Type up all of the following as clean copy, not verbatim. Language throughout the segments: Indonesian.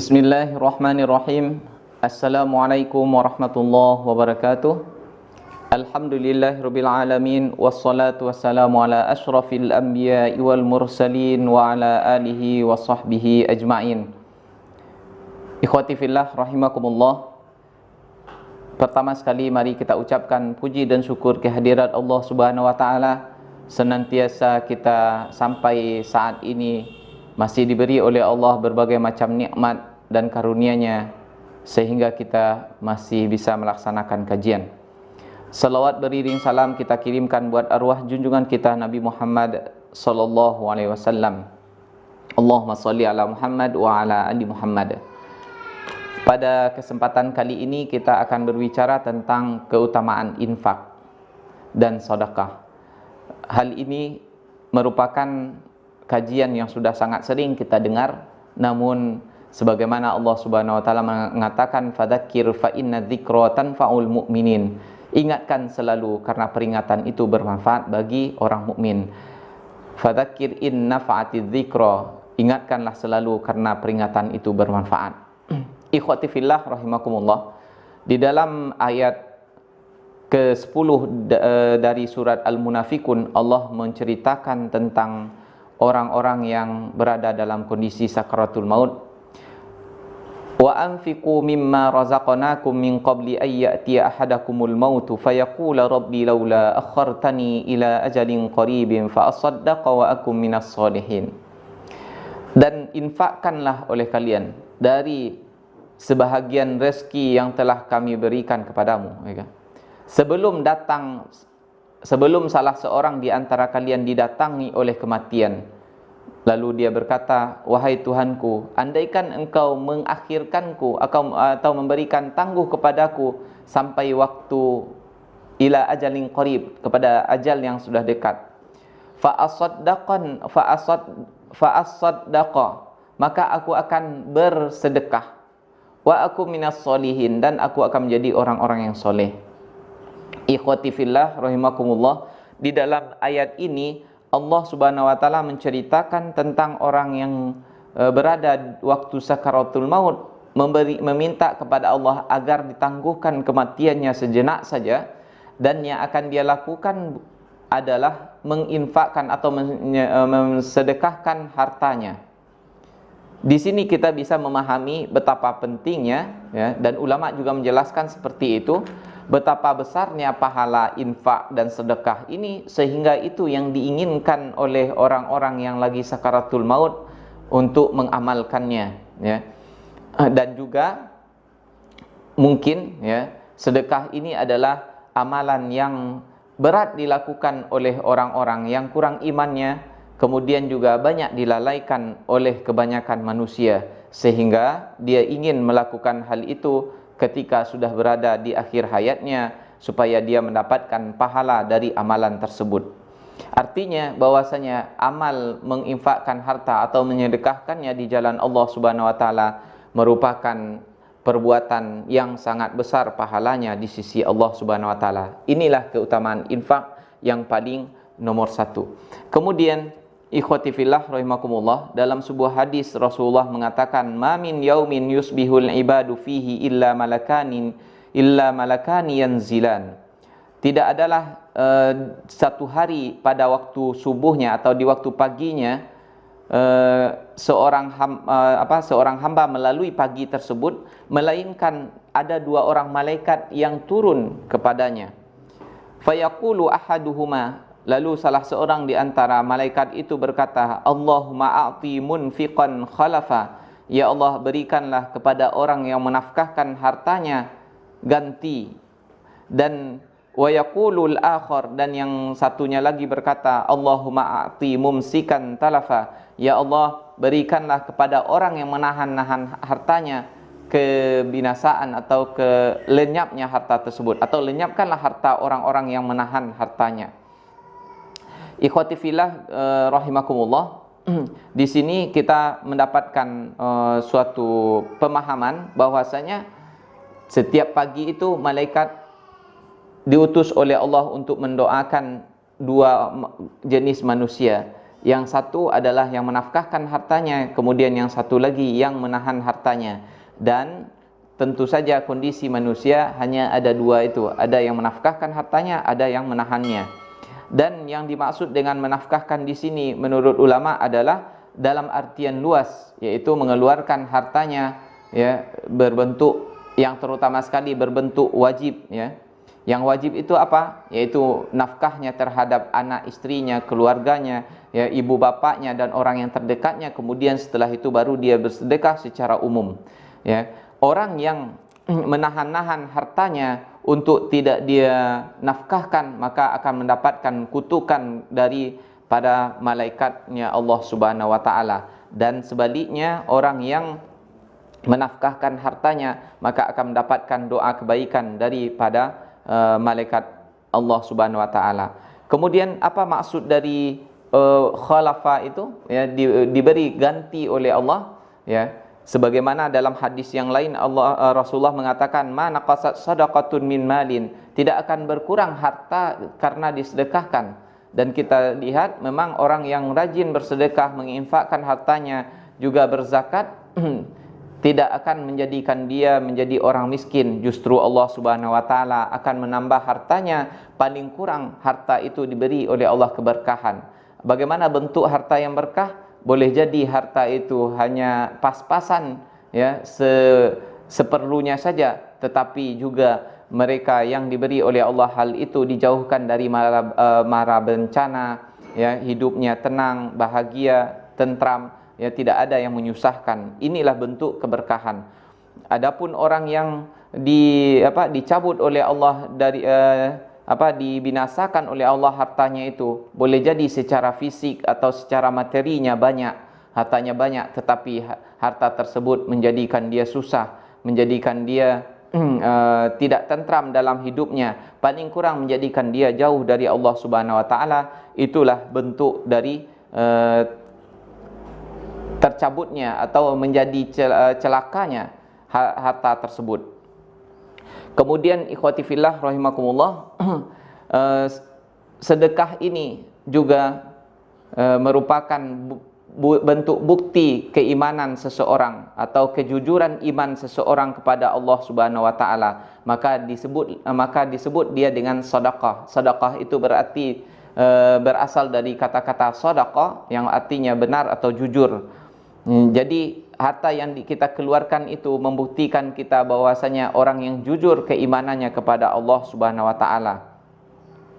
Bismillahirrahmanirrahim. Assalamualaikum warahmatullahi wabarakatuh. Alhamdulillahirabbil alamin wassalatu wassalamu ala asyrafil anbiya'i wal mursalin wa ala alihi wa sahbihi ajma'in. Ikhwati fillah rahimakumullah. Pertama sekali mari kita ucapkan puji dan syukur kehadirat Allah Subhanahu wa taala. Senantiasa kita sampai saat ini masih diberi oleh Allah berbagai macam nikmat dan karunia-Nya sehingga kita masih bisa melaksanakan kajian. Salawat beriring salam kita kirimkan buat arwah junjungan kita Nabi Muhammad sallallahu alaihi wasallam. Allahumma shalli ala Muhammad wa ala ali Muhammad. Pada kesempatan kali ini kita akan berbicara tentang keutamaan infak dan sedekah. Hal ini merupakan kajian yang sudah sangat sering kita dengar, namun sebagaimana Allah Subhanahu wa taala mengatakan fadzakir fa inna dzikra tanfa'ul mu'minin. Ingatkan selalu karena peringatan itu bermanfaat bagi orang mukmin. Fadzakir in nafa'atiz dzikra. Ingatkanlah selalu karena peringatan itu bermanfaat. Ikhwati fillah rahimakumullah. Di dalam ayat ke-10 dari surat Al-Munafikun, Allah menceritakan tentang orang-orang yang berada dalam kondisi sakaratul maut. Wa anfiqu mimma razaqnakum min qabli ay ya'tiya ahadakumul maut fayaqula rabbi laula akhartani ila ajalin qaribin fa asaddaqa wa akum minas solihin. Dan infakkanlah oleh kalian dari sebahagian rezeki yang telah kami berikan kepadamu, ya kan? Sebelum salah seorang di antara kalian didatangi oleh kematian, lalu dia berkata, wahai Tuhanku, andaikan engkau mengakhirkanku atau memberikan tangguh kepadaku sampai waktu ila ajalin qarib, kepada ajal yang sudah dekat, fa'asaddaqa, maka aku akan bersedekah, wa aku minas solihin, dan aku akan menjadi orang-orang yang soleh. Ikhwati fillah rahimakumullah. Di dalam ayat ini Allah Subhanahu wa taala menceritakan tentang orang yang berada waktu sakaratul maut, meminta kepada Allah agar ditangguhkan kematiannya sejenak saja, dan yang akan dia lakukan adalah menginfakkan atau mensedekahkan hartanya. Di sini kita bisa memahami betapa pentingnya, ya, dan ulama juga menjelaskan seperti itu, betapa besarnya pahala infak dan sedekah ini, sehingga itu yang diinginkan oleh orang-orang yang lagi sakaratul maut untuk mengamalkannya, ya. Dan juga mungkin, ya, sedekah ini adalah amalan yang berat dilakukan oleh orang-orang yang kurang imannya, kemudian juga banyak dilalaikan oleh kebanyakan manusia, sehingga dia ingin melakukan hal itu ketika sudah berada di akhir hayatnya, supaya dia mendapatkan pahala dari amalan tersebut. Artinya bahwasanya amal menginfakkan harta atau menyedekahkannya di jalan Allah Subhanahu wa taala merupakan perbuatan yang sangat besar pahalanya di sisi Allah Subhanahu wa taala. Inilah keutamaan infak yang paling nomor satu. Kemudian ikhwati fillah rahimakumullah, dalam sebuah hadis Rasulullah mengatakan, ma min yaumin yusbihul ibadu fihi illa malakani yanzilan. Tidak adalah satu hari pada waktu subuhnya atau di waktu paginya seorang hamba melalui pagi tersebut, melainkan ada dua orang malaikat yang turun kepadanya. Fayaqulu ahaduhuma, lalu salah seorang di antara malaikat itu berkata, Allahumma a'ti munfiqan khalafa, ya Allah, berikanlah kepada orang yang menafkahkan hartanya ganti. Dan wa yaqulul akhar, dan yang satunya lagi berkata, Allahumma a'ti mumsikan talafa, ya Allah, berikanlah kepada orang yang menahan-nahan hartanya kebinasaan atau lenyapnya harta tersebut, atau lenyapkanlah harta orang-orang yang menahan hartanya. Ikhwati fillah rahimakumullah. Di sini kita mendapatkan suatu pemahaman bahwasanya setiap pagi itu malaikat diutus oleh Allah untuk mendoakan dua jenis manusia. Yang satu adalah yang menafkahkan hartanya, kemudian yang satu lagi yang menahan hartanya. Dan tentu saja kondisi manusia hanya ada dua itu, ada yang menafkahkan hartanya, ada yang menahannya. Dan yang dimaksud dengan menafkahkan di sini menurut ulama adalah dalam artian luas, yaitu mengeluarkan hartanya ya berbentuk yang terutama sekali berbentuk wajib ya. Yang wajib itu apa? Yaitu nafkahnya terhadap anak istrinya, keluarganya, ya, ibu bapaknya dan orang yang terdekatnya. Kemudian setelah itu baru dia bersedekah secara umum. Ya, orang yang menahan-nahan hartanya untuk tidak dia nafkahkan, maka akan mendapatkan kutukan dari pada malaikatnya Allah Subhanahu wa taala. Dan sebaliknya, orang yang menafkahkan hartanya maka akan mendapatkan doa kebaikan daripada malaikat Allah Subhanahu wa taala. Kemudian apa maksud dari khalafa itu? Ya, diberi ganti oleh Allah ya. Sebagaimana dalam hadis yang lain Rasulullah mengatakan, "Ma naqasat shadaqatun min malin." Tidak akan berkurang harta karena disedekahkan. Dan kita lihat memang orang yang rajin bersedekah, menginfakkan hartanya, juga berzakat tidak akan menjadikan dia menjadi orang miskin. Justru Allah Subhanahu wa taala akan menambah hartanya. Paling kurang harta itu diberi oleh Allah keberkahan. Bagaimana bentuk harta yang berkah? Boleh jadi harta itu hanya pas-pasan ya, seperlunya saja, tetapi juga mereka yang diberi oleh Allah hal itu dijauhkan dari mara bencana ya, hidupnya tenang, bahagia, tentram. Ya, tidak ada yang menyusahkan. Inilah bentuk keberkahan. Adapun orang yang dicabut oleh Allah dari dibinasakan oleh Allah hartanya itu, boleh jadi secara fisik atau secara materinya banyak, hartanya banyak, tetapi harta tersebut menjadikan dia susah, menjadikan dia tidak tentram dalam hidupnya, paling kurang menjadikan dia jauh dari Allah Subhanahu wa taala. Itulah bentuk dari tercabutnya atau menjadi celakanya harta tersebut. Kemudian ikhwati fillah rahimakumullah, sedekah ini juga merupakan bentuk bukti keimanan seseorang atau kejujuran iman seseorang kepada Allah Subhanahu wa taala. Maka disebut dia dengan sedekah. Sedekah itu berarti berasal dari kata-kata shadaqah yang artinya benar atau jujur. Jadi harta yang kita keluarkan itu membuktikan kita bahwasanya orang yang jujur keimanannya kepada Allah Subhanahu wa taala.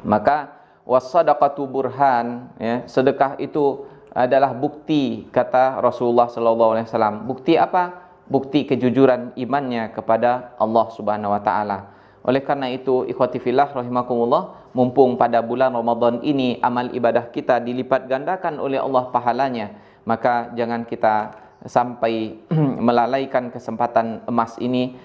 Maka was-shadaqatu burhan ya, sedekah itu adalah bukti, kata Rasulullah sallallahu alaihi wasallam. Bukti apa? Bukti kejujuran imannya kepada Allah Subhanahu wa taala. Oleh karena itu, ikhwati fillah rahimakumullah, mumpung pada bulan Ramadan ini amal ibadah kita dilipat gandakan oleh Allah pahalanya, maka jangan kita sampai melalaikan kesempatan emas ini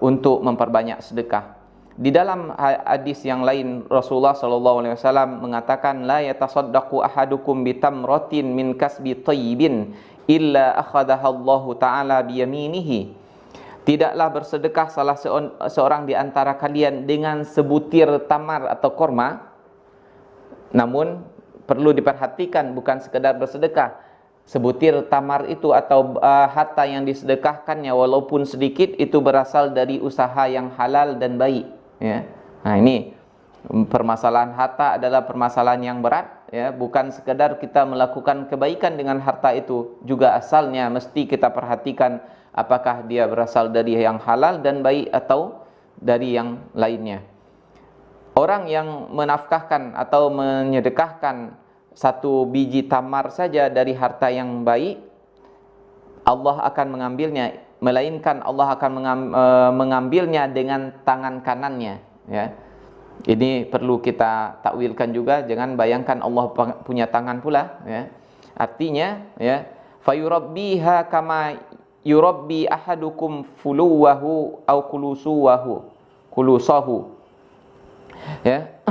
untuk memperbanyak sedekah. Di dalam hadis yang lain Rasulullah sallallahu alaihi wasallam mengatakan, la yatasaddaqu ahadukum bitamratin min kasbi thayyibin illa akhadhaha Allah taala biyaminihi. Tidaklah bersedekah salah seorang di antara kalian dengan sebutir tamar atau korma. Namun perlu diperhatikan, bukan sekedar bersedekah. Sebutir tamar itu atau harta yang disedekahkannya walaupun sedikit itu berasal dari usaha yang halal dan baik ya. Nah, ini permasalahan harta adalah permasalahan yang berat ya, bukan sekedar kita melakukan kebaikan dengan harta itu, juga asalnya mesti kita perhatikan apakah dia berasal dari yang halal dan baik atau dari yang lainnya. Orang yang menafkahkan atau menyedekahkan satu biji tamar saja dari harta yang baik, Allah akan mengambilnya, melainkan Allah akan mengambilnya dengan tangan kanannya ya. Ini perlu kita takwilkan juga, jangan bayangkan Allah punya tangan pula ya. Artinya ya, fayurabbiha kama yurabbi ahadukum fuluwahu au kulusahu ya.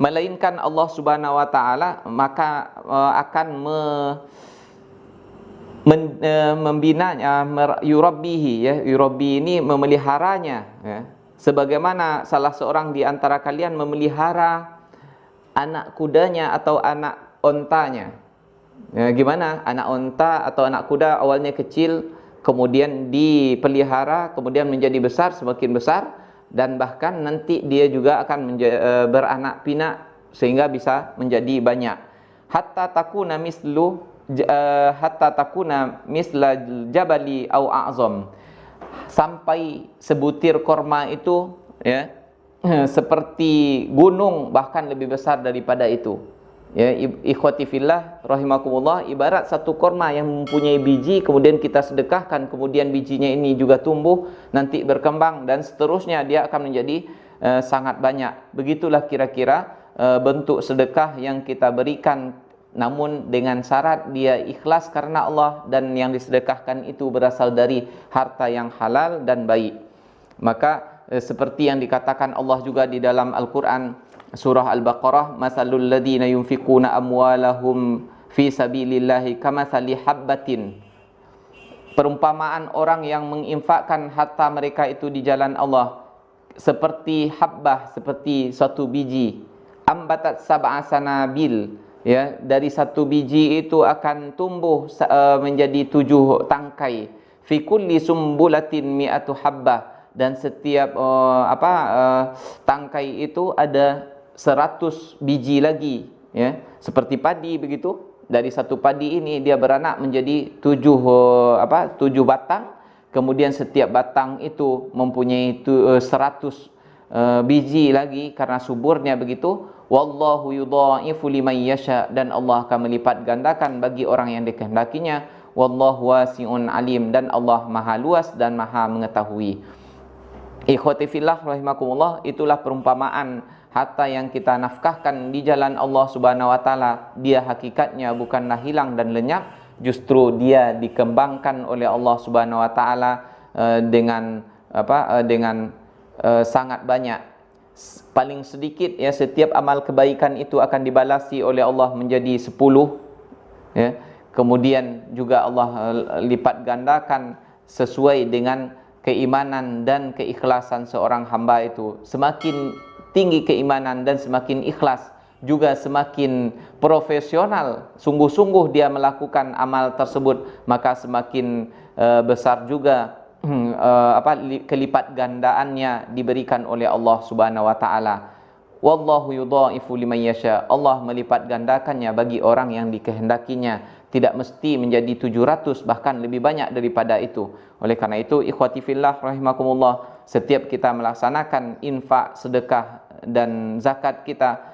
Melainkan Allah Subhanahu wa taala maka akan membinanya, yurabbihi ya, yurabbi ini memeliharanya ya. Sebagaimana salah seorang di antara kalian memelihara anak kudanya atau anak ontanya Gimana anak unta atau anak kuda awalnya kecil, kemudian dipelihara, kemudian menjadi besar, semakin besar, dan bahkan nanti dia juga akan beranak pinak sehingga bisa menjadi banyak. Hatta takuna misla jabali au a'zam, sampai sebutir korma itu ya seperti gunung, bahkan lebih besar daripada itu. Ya, ikhwati fillah rahimakumullah, ibarat satu korma yang mempunyai biji, kemudian kita sedekahkan, kemudian bijinya ini juga tumbuh, nanti berkembang dan seterusnya, dia akan menjadi sangat banyak. Begitulah kira-kira bentuk sedekah yang kita berikan, namun dengan syarat dia ikhlas karena Allah dan yang disedekahkan itu berasal dari harta yang halal dan baik. Maka seperti yang dikatakan Allah juga di dalam Al-Quran surah Al-Baqarah, masalul ladina yunfikuna amwalahum fi sabilillahi kamathali habbatin, perumpamaan orang yang menginfakkan harta mereka itu di jalan Allah seperti habbah, seperti suatu biji, ambatat sab'a sanabil, ya, dari satu biji itu akan tumbuh menjadi 7 tangkai, fi kulli sumbulatin mi'atu habbah, dan setiap tangkai itu ada 100 biji lagi, ya, seperti padi begitu. Dari satu padi ini dia beranak menjadi 7 batang, kemudian setiap batang itu mempunyai 100 biji lagi karena suburnya begitu. Wallahu yudha'ifu liman yasha, dan Allah akan melipat gandakan bagi orang yang dikehendakinya. Wallahu wasi'un alim, dan Allah maha luas dan maha mengetahui. Ikhwati fillah rahimakumullah, itulah perumpamaan harta yang kita nafkahkan di jalan Allah Subhanahu wa taala. Dia hakikatnya bukanlah hilang dan lenyap, justru dia dikembangkan oleh Allah Subhanahu wa taala dengan sangat banyak. Paling sedikit, ya, setiap amal kebaikan itu akan dibalasi oleh Allah menjadi 10, ya. Kemudian juga Allah lipat gandakan sesuai dengan keimanan dan keikhlasan seorang hamba itu. Semakin tinggi keimanan dan semakin ikhlas, juga semakin profesional, sungguh-sungguh dia melakukan amal tersebut, maka semakin besar juga kelipat gandaannya diberikan oleh Allah Subhanahu wa taala. Wallahu yudha'ifu liman yasha, Allah melipat gandakannya bagi orang yang dikehendakinya. Tidak mesti menjadi 700, bahkan lebih banyak daripada itu. Oleh karena itu, ikhwati fillah rahimakumullah, setiap kita melaksanakan infak, sedekah dan zakat kita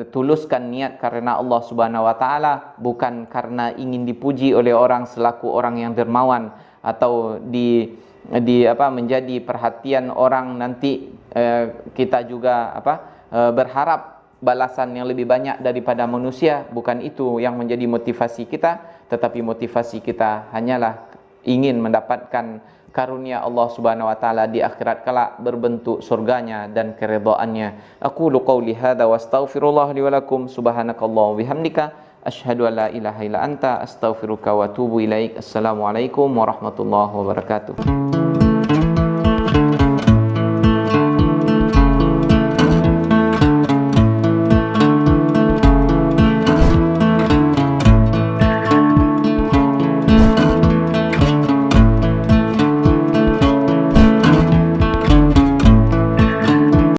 tuluskan niat karena Allah Subhanahu wa taala, bukan karena ingin dipuji oleh orang selaku orang yang dermawan, atau menjadi perhatian orang nanti kita juga berharap balasan yang lebih banyak daripada manusia. Bukan itu yang menjadi motivasi kita, tetapi motivasi kita hanyalah ingin mendapatkan karunia Allah Subhanahu wa taala di akhirat kelak berbentuk surganya dan keridhaannya. Aqulu qauli hadza wa astaghfirullah li wa lakum, subhanakallah wa bihamdika asyhadu an la ilaha illa anta astaghfiruka wa atubu ilaik. Assalamualaikum warahmatullahi wabarakatuh.